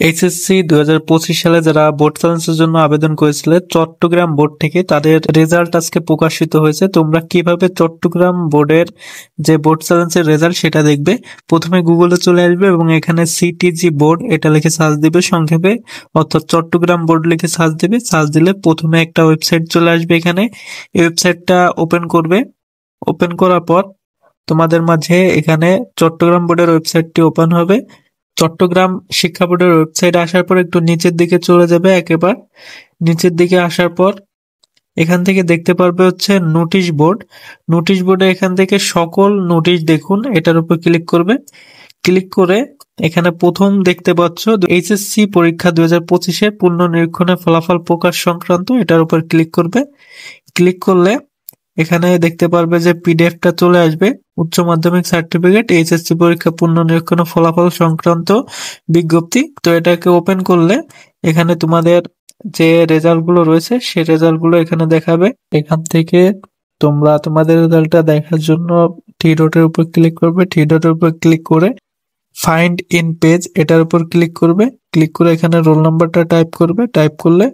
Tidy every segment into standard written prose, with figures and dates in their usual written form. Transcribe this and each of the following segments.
HSC 2025 সালে যারা board চ্যালেঞ্জের জন্য আবেদন করেছিল চট্টগ্রাম বোর্ড থেকে তাদের রেজাল্ট আজকে প্রকাশিত হয়েছে। তোমরা কিভাবে চট্টগ্রাম বোর্ডের যে বোর্ড চ্যালেঞ্জের রেজাল্ট সেটা দেখবে? প্রথমে গুগলে চলে আসবে এবং এখানে সিটিজি বোর্ড এটা লিখে সার্চ দিবে সংক্ষেপে, অর্থাৎ চট্টগ্রাম বোর্ড লিখে সার্চ দিবে। সার্চ দিলে প্রথমে একটা ওয়েবসাইট চলে আসবে। এখানে এই ওয়েবসাইটটা ওপেন করবে। ওপেন করার পর তোমাদের মাঝে এখানে চট্টগ্রাম বোর্ডের ওয়েবসাইটটি ওপেন হবে। চট্টগ্রাম শিক্ষা বোর্ডের ওয়েবসাইটে আসার পর একটু নিচের দিকে চলে যাবে। একেবারে নিচের দিকে আসার পর এখান থেকে দেখতে পারবে হচ্ছে নোটিশ বোর্ড। নোটিশ বোর্ডে এখান থেকে সকল নোটিশ দেখুন, এটার উপর ক্লিক করবে। ক্লিক করে এখানে প্রথম দেখতে পাচ্ছ এইচএসসি পরীক্ষা 2025-এর পুনর্নিরীক্ষণের ফলাফল প্রকাশ সংক্রান্ত, এটার উপর ক্লিক করবে। ক্লিক করলে এখানে দেখতে পারবে যে পিডিএফটা চলে আসবে, উচ্চ মাধ্যমিক সার্টিফিকেট এইচএসসি পরীক্ষা পুনর্নিরীক্ষণ ও ফলাফল সংক্রান্ত বিজ্ঞপ্তি। তো এটাকে ওপেন করলে এখানে তোমাদের যে রেজাল্ট গুলো রয়েছে সেই রেজাল্ট গুলো এখানে দেখাবে। এখান থেকে তোমরা তোমাদের রেজাল্টটা দেখার জন্য থ্রি ডটের উপর ক্লিক করবে। থ্রি ডটের উপর ক্লিক করে ফাইন্ড ইন পেজ এটার উপর ক্লিক করবে। ক্লিক করে এখানে রোল নাম্বারটা টাইপ করবে। টাইপ করলে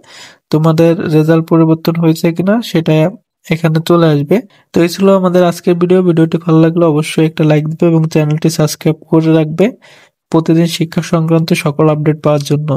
তোমাদের রেজাল্ট পরিবর্তন হয়েছে কিনা সেটা এখানে চলে আসবে। তো এই ছিল আমাদের আজকের ভিডিও। ভিডিওটি ভালো লাগলে অবশ্যই একটা লাইক দিবে এবং চ্যানেলটি সাবস্ক্রাইব করে রাখবে প্রতিদিন শিক্ষা সংক্রান্ত সকল আপডেট পাওয়ার জন্য।